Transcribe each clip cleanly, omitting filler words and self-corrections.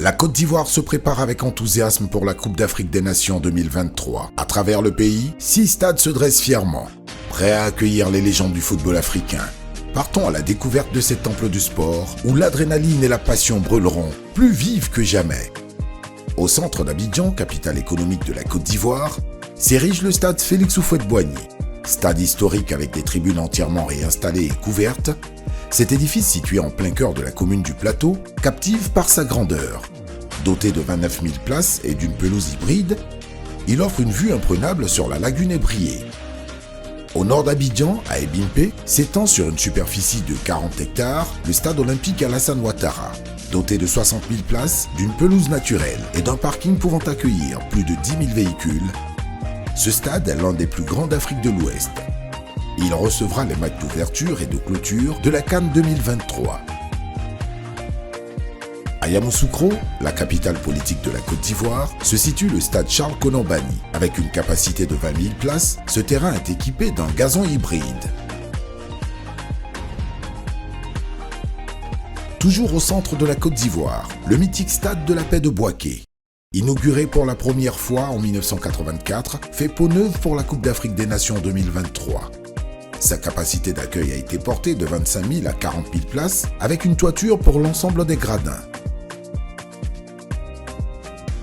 La Côte d'Ivoire se prépare avec enthousiasme pour la Coupe d'Afrique des Nations 2023. À travers le pays, 6 stades se dressent fièrement, prêts à accueillir les légendes du football africain. Partons à la découverte de ces temples du sport où l'adrénaline et la passion brûleront, plus vives que jamais. Au centre d'Abidjan, capitale économique de la Côte d'Ivoire, s'érige le stade Félix Houphouët-Boigny. Stade historique avec des tribunes entièrement réinstallées et couvertes, cet édifice situé en plein cœur de la commune du Plateau captive par sa grandeur. Doté de 29 000 places et d'une pelouse hybride, il offre une vue imprenable sur la lagune ébriée. Au nord d'Abidjan, à Ebimpe, s'étend sur une superficie de 40 hectares le stade olympique Alassane Ouattara. Doté de 60 000 places, d'une pelouse naturelle et d'un parking pouvant accueillir plus de 10 000 véhicules, ce stade est l'un des plus grands d'Afrique de l'Ouest. Il recevra les matchs d'ouverture et de clôture de la CAN 2023. À Yamoussoukro, la capitale politique de la Côte d'Ivoire, se situe le stade Charles Konan Banny. Avec une capacité de 20 000 places, ce terrain est équipé d'un gazon hybride. Toujours au centre de la Côte d'Ivoire, le mythique stade de la Paix de Bouaké. Inauguré pour la première fois en 1984, fait peau neuve pour la Coupe d'Afrique des Nations 2023. Sa capacité d'accueil a été portée de 25 000 à 40 000 places, avec une toiture pour l'ensemble des gradins.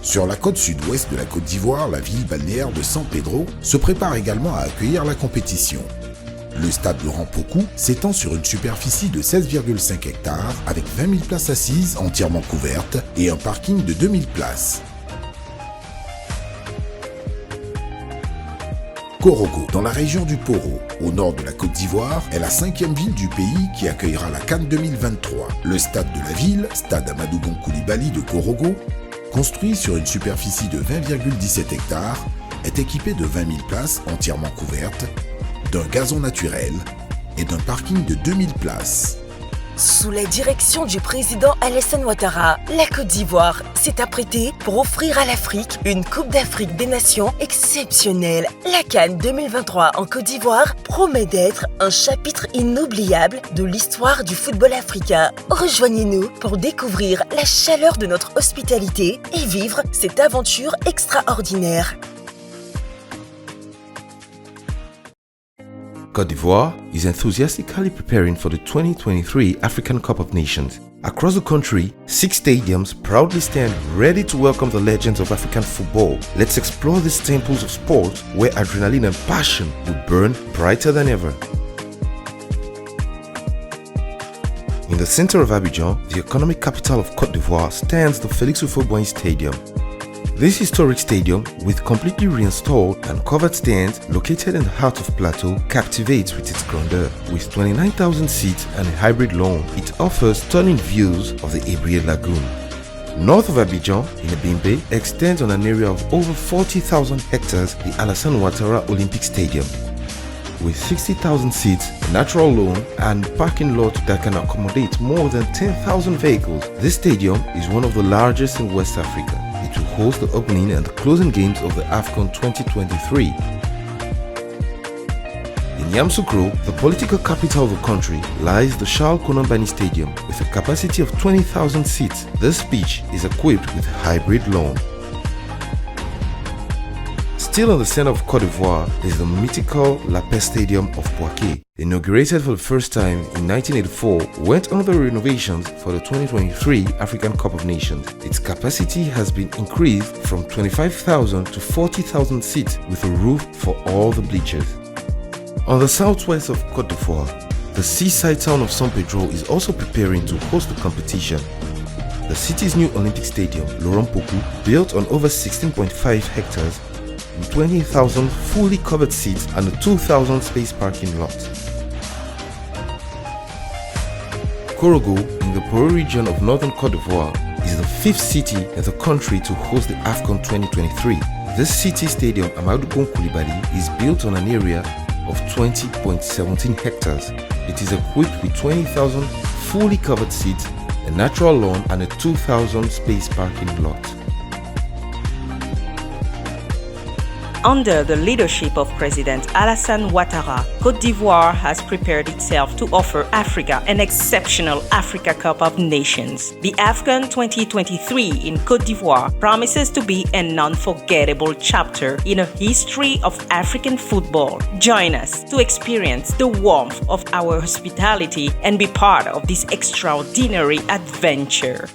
Sur la côte sud-ouest de la Côte d'Ivoire, la ville balnéaire de San Pedro se prépare également à accueillir la compétition. Le stade Laurent Pokou s'étend sur une superficie de 16,5 hectares avec 20 000 places assises entièrement couvertes et un parking de 2 000 places. Korogo, dans la région du Poro, au nord de la Côte d'Ivoire, est la 5e ville du pays qui accueillera la CAN 2023. Le stade de la ville, stade Amadou Gon Coulibaly de Korogo, construit sur une superficie de 20,17 hectares, est équipé de 20 000 places entièrement couvertes, d'un gazon naturel et d'un parking de 2 000 places. Sous la direction du président Alassane Ouattara, la Côte d'Ivoire s'est apprêtée pour offrir à l'Afrique une Coupe d'Afrique des Nations exceptionnelle. La CAN 2023 en Côte d'Ivoire promet d'être un chapitre inoubliable de l'histoire du football africain. Rejoignez-nous pour découvrir la chaleur de notre hospitalité et vivre cette aventure extraordinaire. Côte d'Ivoire is enthusiastically preparing for the 2023 African Cup of Nations. Across the country, 6 stadiums proudly stand ready to welcome the legends of African football. Let's explore these temples of sport where adrenaline and passion will burn brighter than ever. In the center of Abidjan, the economic capital of Côte d'Ivoire, stands the Félix Houphouët-Boigny Stadium. This historic stadium, with completely reinstalled and covered stands located in the heart of Plateau, captivates with its grandeur. With 29,000 seats and a hybrid lawn, it offers stunning views of the Ebrié Lagoon. North of Abidjan, in Ebimpe, extends on an area of over 40,000 hectares the Alassane Ouattara Olympic Stadium. With 60,000 seats, a natural lawn, and parking lot that can accommodate more than 10,000 vehicles, this stadium is one of the largest in West Africa. It will host the opening and the closing games of the AFCON 2023. In Yamoussoukro, the political capital of the country, lies the Charles Konan Banny Stadium with a capacity of 20,000 seats. This pitch is equipped with a hybrid lawn. Still in the center of Côte d'Ivoire is the mythical La Paix Stadium of Bouaké. Inaugurated for the first time in 1984, went under renovations for the 2023 African Cup of Nations. Its capacity has been increased from 25,000 to 40,000 seats with a roof for all the bleachers. On the southwest of Côte d'Ivoire, the seaside town of San Pedro is also preparing to host the competition. The city's new Olympic Stadium, Laurent Pokou, built on over 16.5 hectares, with 20,000 fully covered seats and a 2,000 space parking lot. Korogo, in the Poro region of northern Côte d'Ivoire, is the 5th city in the country to host the AFCON 2023. This city stadium, Amadou Gon Coulibaly, is built on an area of 20.17 hectares. It is equipped with 20,000 fully covered seats, a natural lawn, and a 2,000 space parking lot. Under the leadership of President Alassane Ouattara, Côte d'Ivoire has prepared itself to offer Africa an exceptional Africa Cup of Nations. The AFCON 2023 in Côte d'Ivoire promises to be an unforgettable chapter in a history of African football. Join us to experience the warmth of our hospitality and be part of this extraordinary adventure.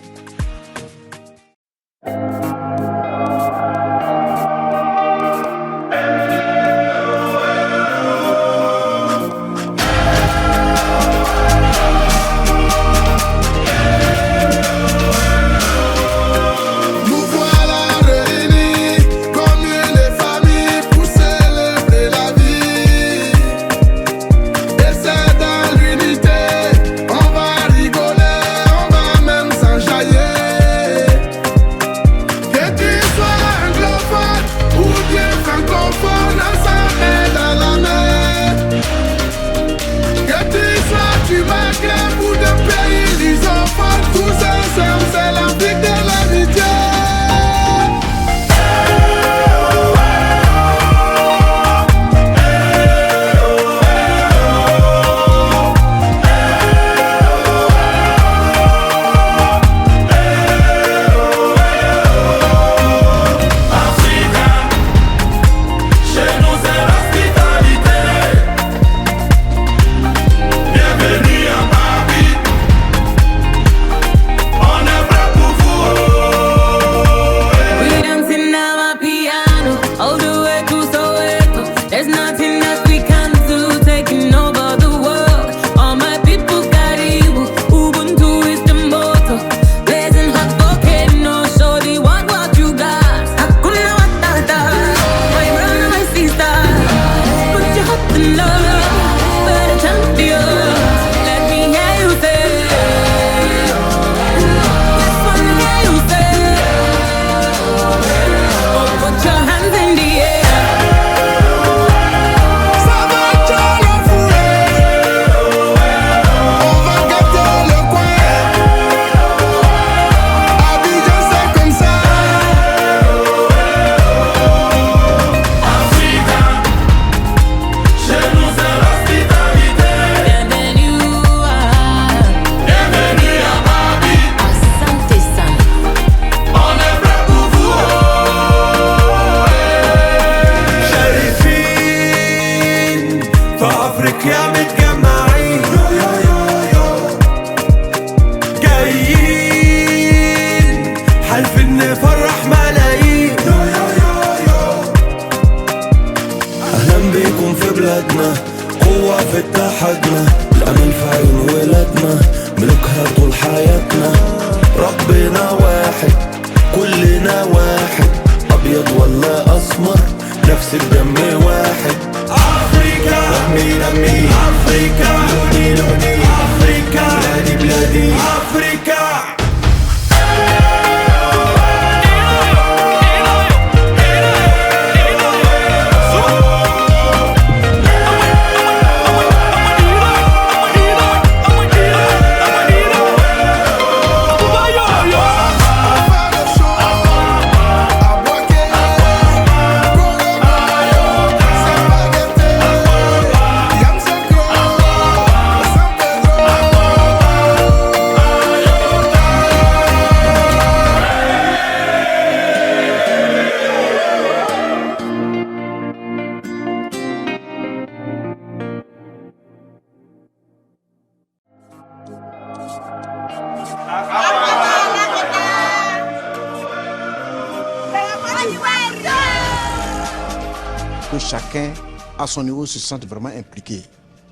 Que chacun, à son niveau, se sente vraiment impliqué.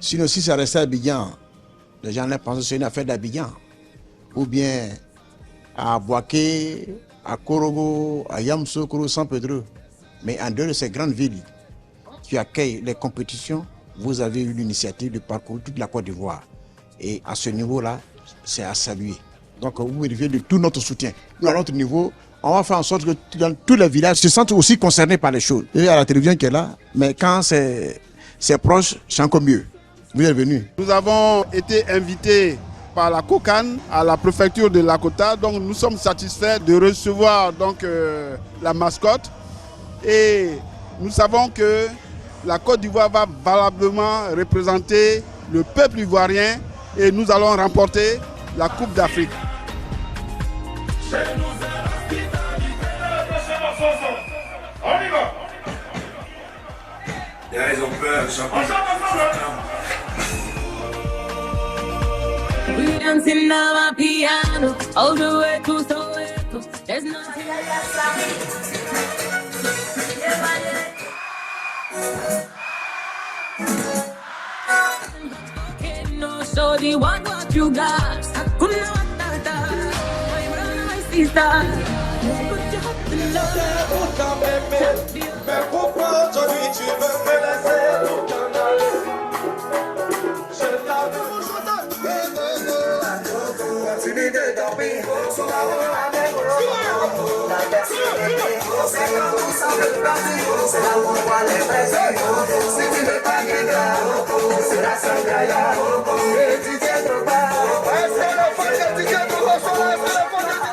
Sinon, si ça restait à Abidjan, les gens allaient penser que c'est une affaire d'Abidjan. Ou bien à Bouaké, à Korogo, à Yamoussoukro, San Pedro. Mais en dehors de ces grandes villes qui accueillent les compétitions, vous avez eu l'initiative de parcourir toute la Côte d'Ivoire. Et à ce niveau-là, c'est à saluer. Donc vous vérifiez de tout notre soutien. Nous, à notre niveau, on va faire en sorte que dans tous les villages se sentent aussi concernés par les choses. Il y a la télévision qui est là, mais quand c'est proche, c'est encore mieux. Vous êtes venus. Nous avons été invités par la COCAN à la préfecture de Lakota. Donc nous sommes satisfaits de recevoir donc, la mascotte. Et Nous savons que la Côte d'Ivoire va valablement représenter le peuple ivoirien et nous allons remporter la Coupe d'Afrique. Ils ont peur, ils chantent. We dancing on my piano all the way to Soweto. There's nothing no shorty, what you got? Hakuna Matata, my brother, my sister. Put your heart in love. Mais pourquoi aujourd'hui tu veux me laisser au canal? Je t'avoue, continue de dormir sur la roue avec la personne c'est quand vous semblez partir, c'est là où on voit les vrais yeux. Si tu veux pas gagner, c'est la seule gaillard. Et tu tiens trop bas, c'est la faute que tu tiens trop bas, c'est la faute que tu tiens trop bas.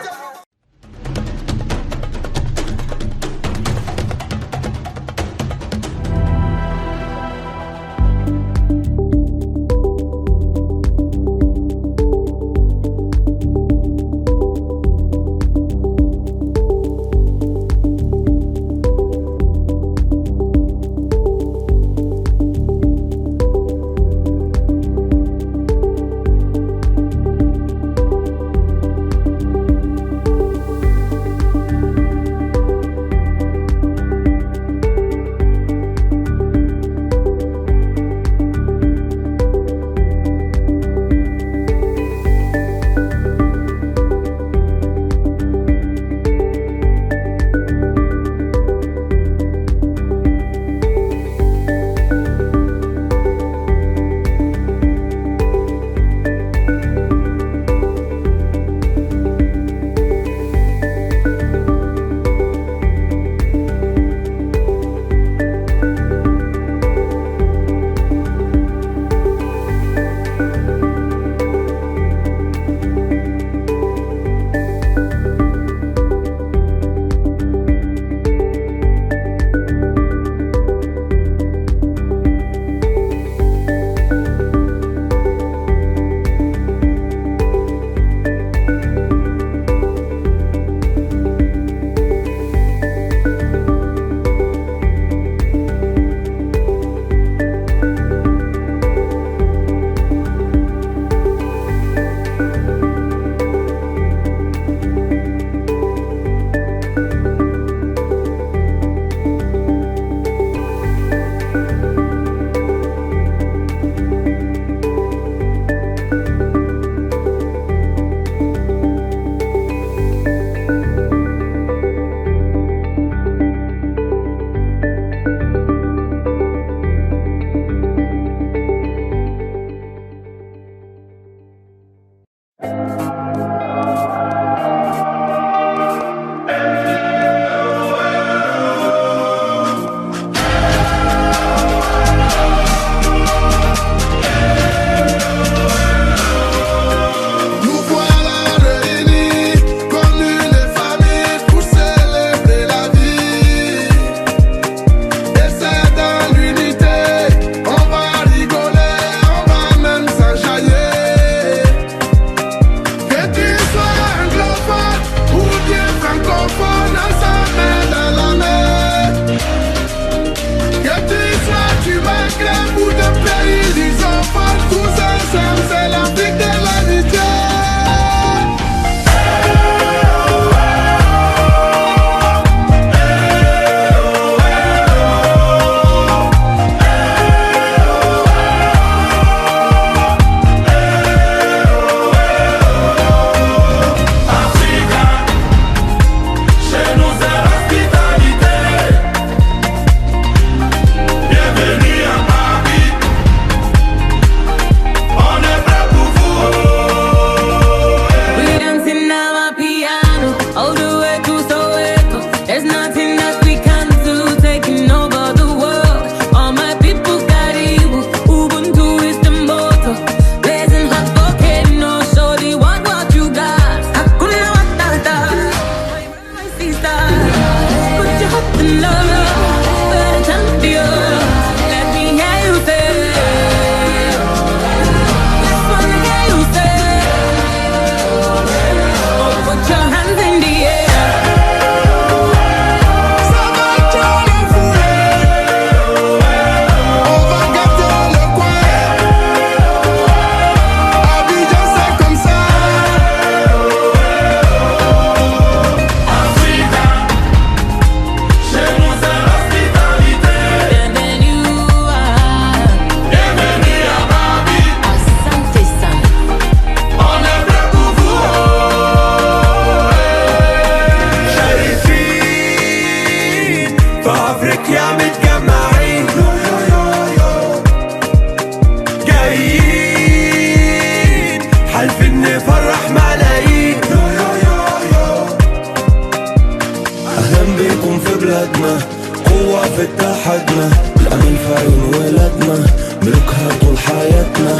بلادنا قوة في اتحادنا الأمل في عيون ولادنا ملكها طول حياتنا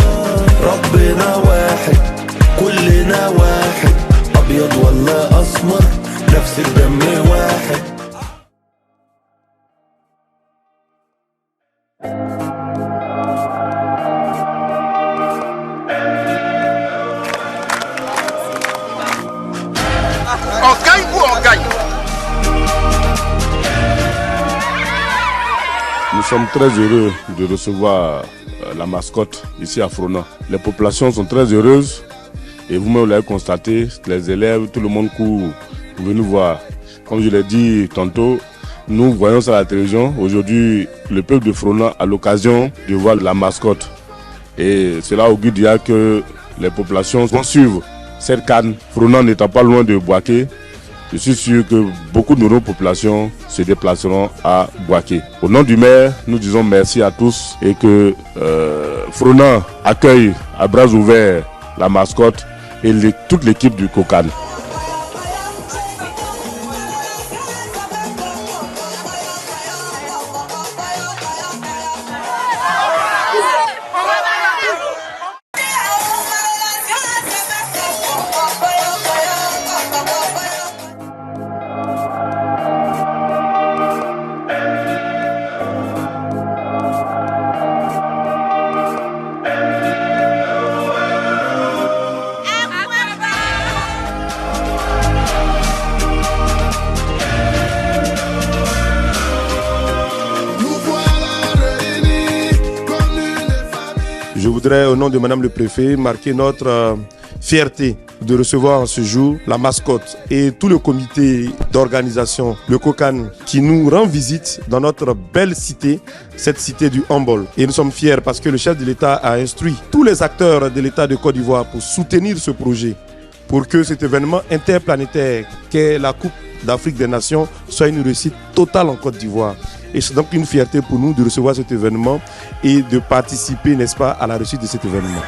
ربنا واحد كلنا واحد أبيض ولا أسمر نفس الدم واحد. On gagne ou on gagne? Nous sommes très heureux de recevoir la mascotte ici à Frona. Les populations sont très heureuses et vous-même l'avez constaté, les élèves, tout le monde court pour venir voir. Comme je l'ai dit tantôt, nous voyons ça à la télévision. Aujourd'hui, le peuple de Frona a l'occasion de voir la mascotte. Et cela augure déjà que les populations vont suivre cette CAN. Frona n'étant pas loin de Boaké, je suis sûr que beaucoup de nos populations se déplaceront à Boaké. Au nom du maire, nous disons merci à tous et que Frona accueille à bras ouverts la mascotte et toute l'équipe du COCAN. Je voudrais, au nom de Madame le Préfet, marquer notre fierté de recevoir en ce jour la mascotte et tout le comité d'organisation, le COCAN, qui nous rend visite dans notre belle cité, cette cité du Humboldt. Et nous sommes fiers parce que le chef de l'État a instruit tous les acteurs de l'État de Côte d'Ivoire pour soutenir ce projet, pour que cet événement interplanétaire qu'est la Coupe d'Afrique des Nations soit une réussite totale en Côte d'Ivoire. Et c'est donc une fierté pour nous de recevoir cet événement et de participer, n'est-ce pas, à la réussite de cet événement.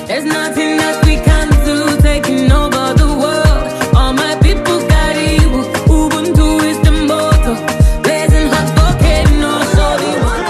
There's nothing that we can do, taking over the world. All my people got evil. Ubuntu is the motto. Blazing hot volcano, so we want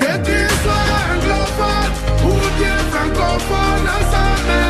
Que tu sois anglophone ou bien francophone, ensemble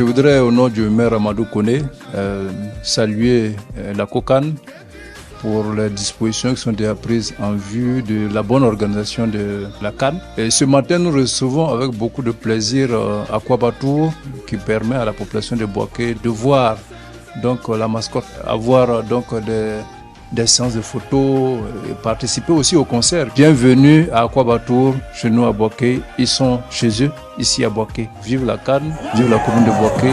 Je voudrais, au nom du maire Amadou Koné, saluer la COCAN pour les dispositions qui sont déjà prises en vue de la bonne organisation de la CAN. Et ce matin, nous recevons avec beaucoup de plaisir Aquabatour qui permet à la population de Bouaké de voir donc, la mascotte, avoir donc, des séances de photos et participer aussi au concert. Bienvenue à Aquabatour, chez nous à Bouaké. Ils sont chez eux, ici à Bouaké. Vive la CAN, vive la commune de Bouaké.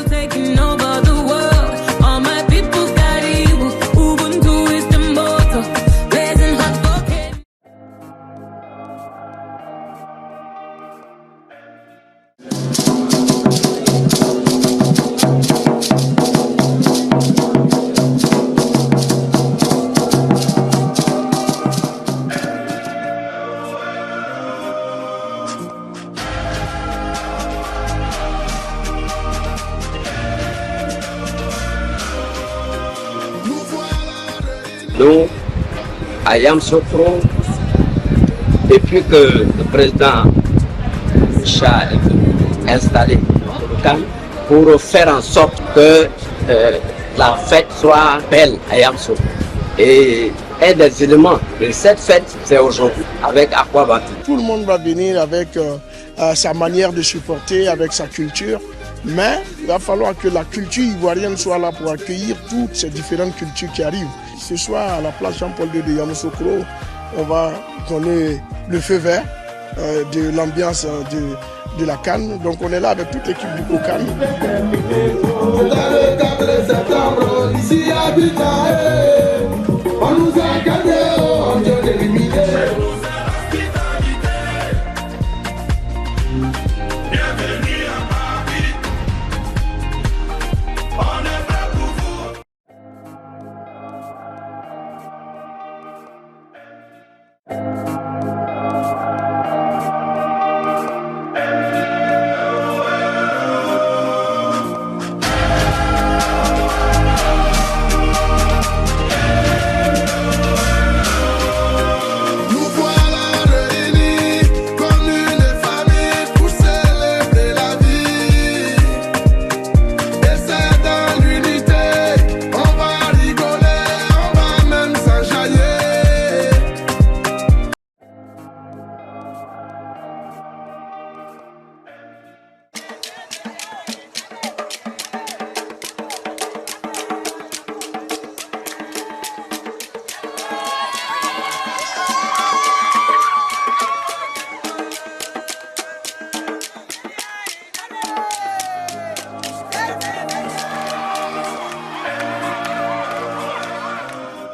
Taking over the world. All my people got evil. Ubuntu is the motto. Blazing hot volcano. Nous, à Yamoussoukro, depuis que le président Cha est installé au CAN, pour faire en sorte que la fête soit belle à Yamoussoukro. Et un des éléments de cette fête, c'est aujourd'hui, avec Aquabatour. Tout le monde va venir avec sa manière de supporter, avec sa culture. Mais il va falloir que la culture ivoirienne soit là pour accueillir toutes ces différentes cultures qui arrivent. Ce soir, à la place Jean-Paul II de Yamoussoukro, on va donner le feu vert de l'ambiance de la CAN. Donc on est là avec toute l'équipe du COCAN. Dans le 4 septembre, ici à Bitae, on nous a gagné, on Dieu éliminé.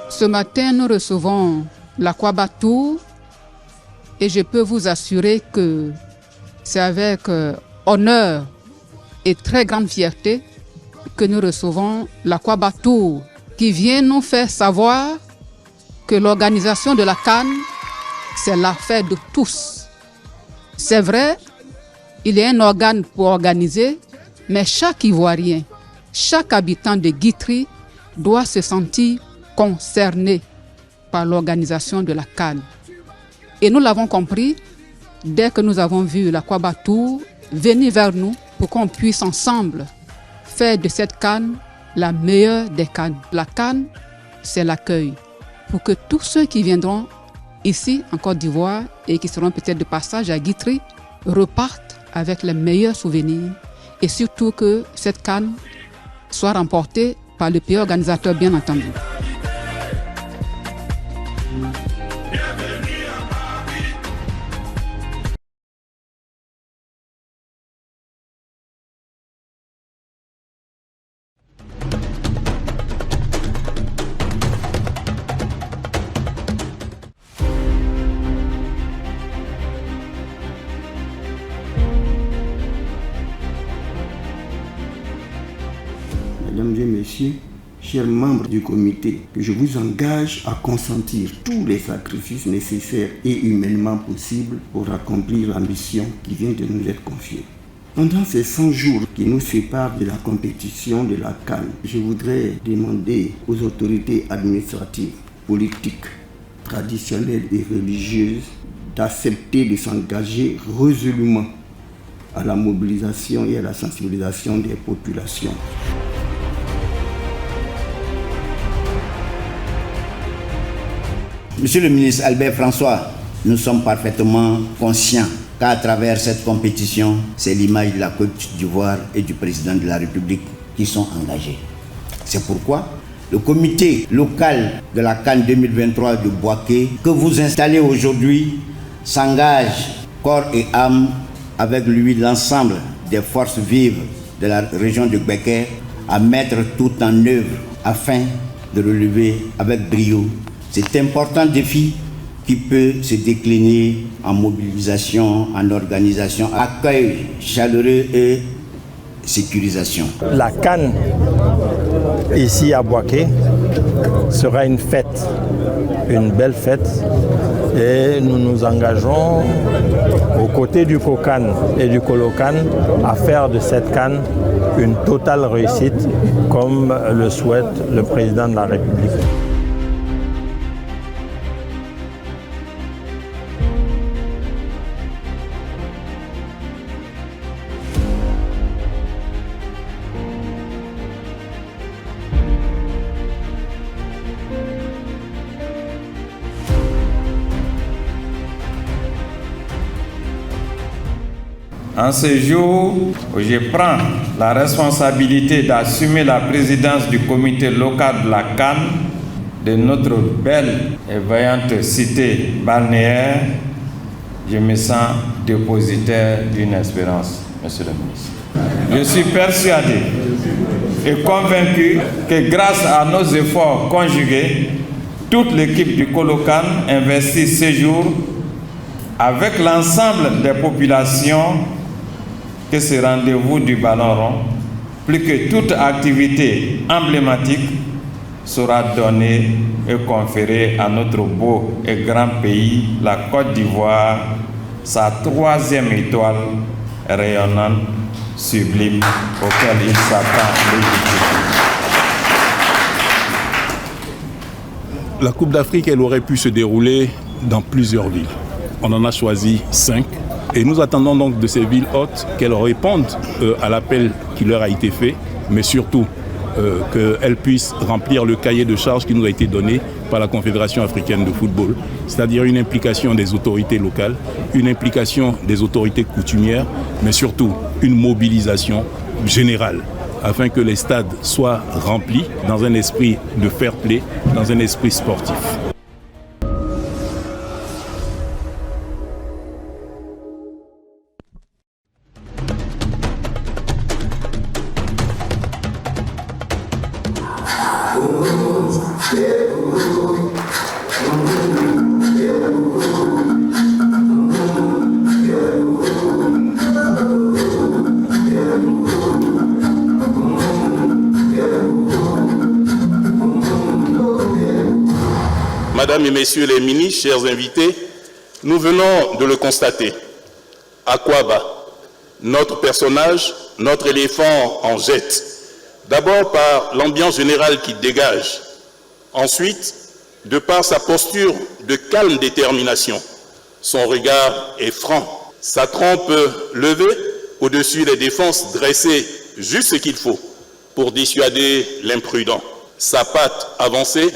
Ce matin, nous recevons l'Aquabatour et je peux vous assurer que c'est avec honneur et très grande fierté que nous recevons l'Aquabatour qui vient nous faire savoir que l'organisation de la CAN, c'est l'affaire de tous. C'est vrai, il y a un organe pour organiser, mais chaque Ivoirien, chaque habitant de Guitry doit se sentir concerné par l'organisation de la CAN. Et nous l'avons compris dès que nous avons vu l'Aquabatour venir vers nous pour qu'on puisse ensemble faire de cette CAN la meilleure des CAN. La CAN, c'est l'accueil pour que tous ceux qui viendront ici en Côte d'Ivoire et qui seront peut-être de passage à Guitry repartent avec les meilleurs souvenirs et surtout que cette CAN soit remportée par le pays organisateur, bien entendu. Mesdames et messieurs, chers membres du comité, que je vous engage à consentir tous les sacrifices nécessaires et humainement possibles pour accomplir la mission qui vient de nous être confiée. Pendant ces 100 jours qui nous séparent de la compétition de la CAN, je voudrais demander aux autorités administratives, politiques, traditionnelles et religieuses d'accepter de s'engager résolument à la mobilisation et à la sensibilisation des populations. Monsieur le ministre Albert François, nous sommes parfaitement conscients qu'à travers cette compétition, c'est l'image de la Côte d'Ivoire et du président de la République qui sont engagés. C'est pourquoi le comité local de la CAN 2023 de Bouaké, que vous installez aujourd'hui, s'engage corps et âme avec lui l'ensemble des forces vives de la région de Becker à mettre tout en œuvre afin de relever avec brio cet important défi qui peut se décliner en mobilisation, en organisation, accueil chaleureux et sécurisation. La CAN ici à Bouaké sera une fête, une belle fête, et nous nous engageons aux côtés du COCAN et du COLOCAN à faire de cette CAN une totale réussite comme le souhaite le président de la République. En ce jour où je prends la responsabilité d'assumer la présidence du comité local de la CAN de notre belle et vaillante cité balnéaire, je me sens dépositaire d'une espérance, Monsieur le ministre. Je suis persuadé et convaincu que grâce à nos efforts conjugués, toute l'équipe du COLOCAN investit ce jour avec l'ensemble des populations que ce rendez-vous du ballon rond, plus que toute activité emblématique, sera donnée et conférée à notre beau et grand pays, la Côte d'Ivoire, sa troisième étoile rayonnante, sublime, auquel il s'attend légitimement. La Coupe d'Afrique, elle aurait pu se dérouler dans plusieurs villes. On en a choisi 5. Et nous attendons donc de ces villes hôtes qu'elles répondent à l'appel qui leur a été fait, mais surtout qu'elles puissent remplir le cahier de charges qui nous a été donné par la Confédération africaine de football, c'est-à-dire une implication des autorités locales, une implication des autorités coutumières, mais surtout une mobilisation générale, afin que les stades soient remplis dans un esprit de fair play, dans un esprit sportif. Mesdames et Messieurs les ministres, chers invités, nous venons de le constater. Akwaba, notre personnage, notre éléphant en jette. D'abord par l'ambiance générale qu'il dégage. Ensuite, de par sa posture de calme détermination. Son regard est franc. Sa trempe levée au-dessus des défenses dressées juste ce qu'il faut pour dissuader l'imprudent. Sa patte avancée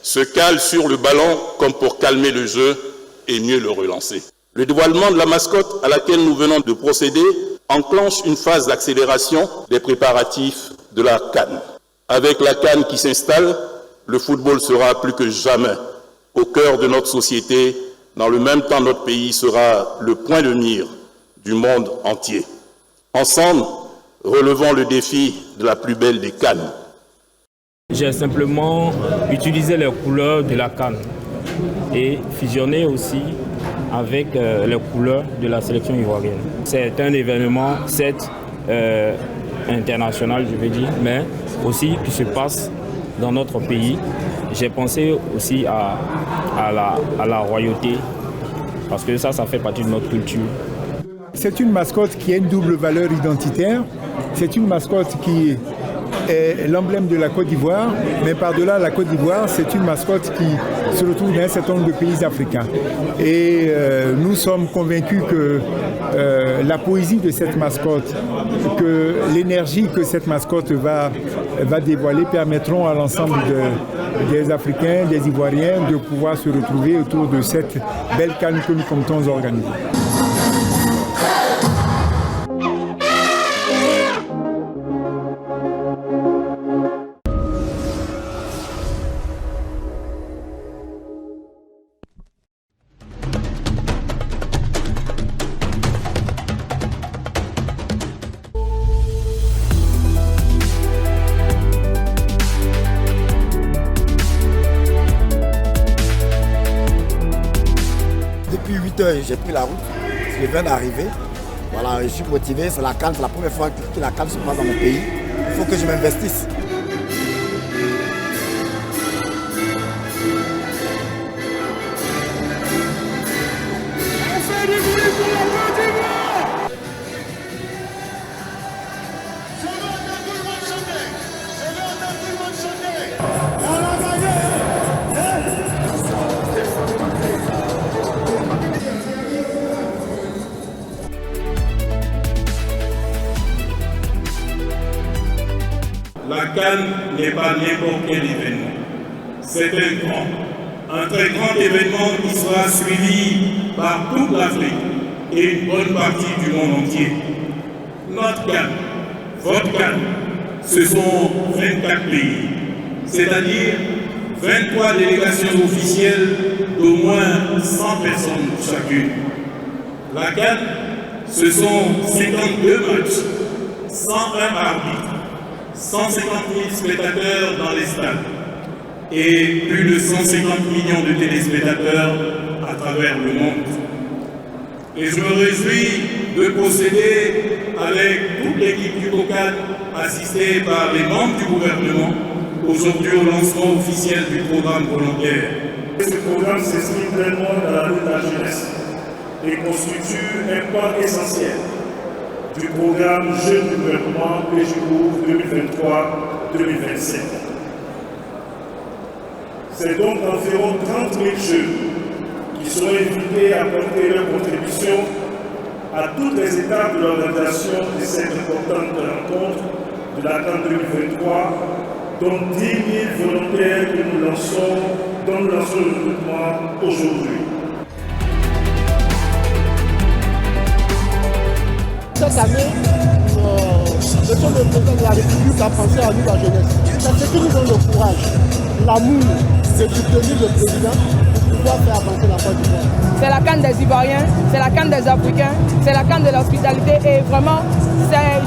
se cale sur le ballon comme pour calmer le jeu et mieux le relancer. Le dévoilement de la mascotte à laquelle nous venons de procéder enclenche une phase d'accélération des préparatifs de la CAN. Avec la CAN qui s'installe, le football sera plus que jamais au cœur de notre société. Dans le même temps, notre pays sera le point de mire du monde entier. Ensemble, relevons le défi de la plus belle des CAN. J'ai simplement utilisé les couleurs de la CAN et fusionné aussi avec les couleurs de la sélection ivoirienne. C'est un événement, certes, international, je veux dire, mais aussi qui se passe dans notre pays. J'ai pensé aussi à la royauté, parce que ça fait partie de notre culture. C'est une mascotte qui a une double valeur identitaire. C'est une mascotte qui est l'emblème de la Côte d'Ivoire, mais par-delà la Côte d'Ivoire, c'est une mascotte qui se retrouve dans un certain nombre de pays africains. Et nous sommes convaincus que la poésie de cette mascotte, que l'énergie que cette mascotte va dévoiler permettront à l'ensemble des Africains, des Ivoiriens de pouvoir se retrouver autour de cette belle CAN que nous comptons organiser. Depuis 8 heures, j'ai pris la route, je viens d'arriver. Voilà, je suis motivé, c'est la CAN, c'est la première fois que la CAN se passe dans mon pays. Il faut que je m'investisse. La CAN n'est pas n'importe quel événement. C'est un très grand événement qui sera suivi par toute l'Afrique et une bonne partie du monde entier. Notre CAN, votre CAN, ce sont 24 pays, c'est-à-dire 23 délégations officielles d'au moins 100 personnes chacune. La CAN, ce sont 52 matchs, 101 arbitres, 150 000 spectateurs dans les stades et plus de 150 millions de téléspectateurs à travers le monde. Et je me réjouis de procéder avec toute l'équipe du COCAN, assistée par les membres du gouvernement, aujourd'hui au lancement officiel du programme volontaire. Ce programme s'inscrit pleinement dans la lutte de la jeunesse et constitue un pan essentiel du programme Jeunes du gouvernement PJCOUV 2023-2027. C'est donc environ 30 000 jeunes qui seront invités à apporter leur contribution à toutes les étapes de l'organisation de cette importante rencontre de la CAN 2023, dont 10 000 volontaires que nous lançons, dont nous lançons le recrutement aujourd'hui. Cette année, le président de la République a pensé à nous, la jeunesse. C'est ce qui nous donne le courage, l'amour de soutenir le président pour pouvoir faire avancer la Côte d'Ivoire. C'est la CAN des Ivoiriens, c'est la CAN des Africains, c'est la CAN de l'hospitalité et vraiment,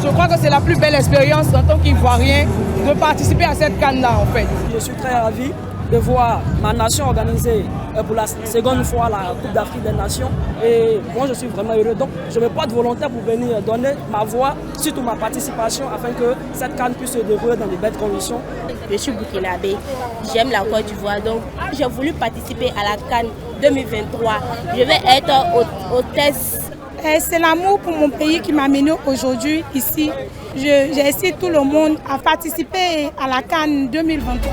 je crois que c'est la plus belle expérience en tant qu'Ivoirien de participer à cette CAN-là en fait. Je suis très ravi de voir ma nation organiser pour la seconde fois la Coupe d'Afrique des Nations et moi je suis vraiment heureux. Donc je me porte volontaire pour venir donner ma voix, surtout ma participation afin que cette CAN puisse se dérouler dans de belles conditions. Je suis burkinabé, j'aime la Côte d'Ivoire donc j'ai voulu participer à la CAN 2023. Je vais être hôtesse. C'est l'amour pour mon pays qui m'a amené aujourd'hui ici. J'incite tout le monde à participer à la CAN 2023.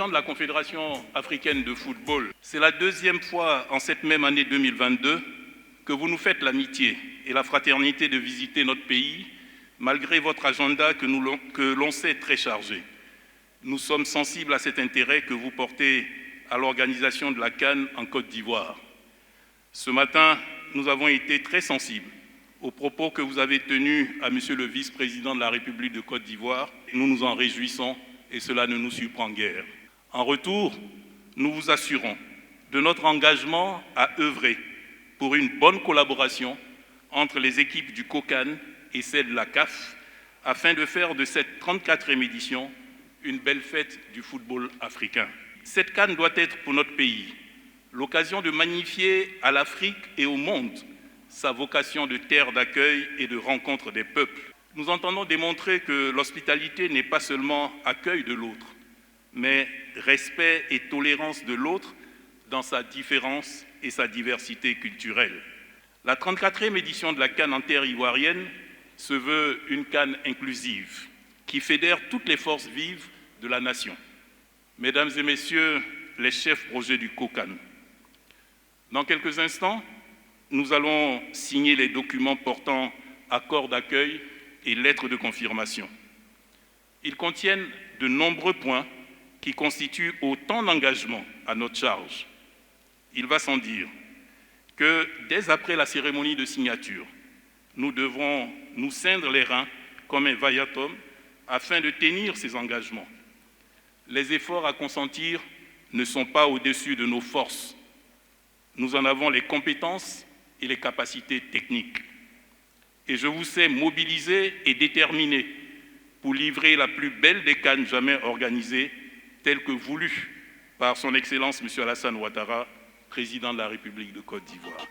président de la Confédération africaine de football, c'est la deuxième fois en cette même année 2022 que vous nous faites l'amitié et la fraternité de visiter notre pays, malgré votre agenda que l'on sait très chargé. Nous sommes sensibles à cet intérêt que vous portez à l'organisation de la CAN en Côte d'Ivoire. Ce matin, nous avons été très sensibles aux propos que vous avez tenus à Monsieur le vice-président de la République de Côte d'Ivoire. Nous nous en réjouissons et cela ne nous surprend guère. En retour, nous vous assurons de notre engagement à œuvrer pour une bonne collaboration entre les équipes du COCAN et celles de la CAF, afin de faire de cette 34e édition une belle fête du football africain. Cette CAN doit être pour notre pays l'occasion de magnifier à l'Afrique et au monde sa vocation de terre d'accueil et de rencontre des peuples. Nous entendons démontrer que l'hospitalité n'est pas seulement accueil de l'autre, mais respect et tolérance de l'autre dans sa différence et sa diversité culturelle. La 34e édition de la CAN en terre ivoirienne se veut une CAN inclusive qui fédère toutes les forces vives de la nation. Mesdames et messieurs les chefs projets du COCAN, dans quelques instants, nous allons signer les documents portant accord d'accueil et lettres de confirmation. Ils contiennent de nombreux points qui constituent autant d'engagements à notre charge. Il va sans dire que dès après la cérémonie de signature, nous devrons nous ceindre les reins comme un vaillant homme afin de tenir ces engagements. Les efforts à consentir ne sont pas au-dessus de nos forces. Nous en avons les compétences et les capacités techniques. Et je vous sais mobilisé et déterminé pour livrer la plus belle des CAN jamais organisée, telle que voulue par son Excellence M. Alassane Ouattara, président de la République de Côte d'Ivoire.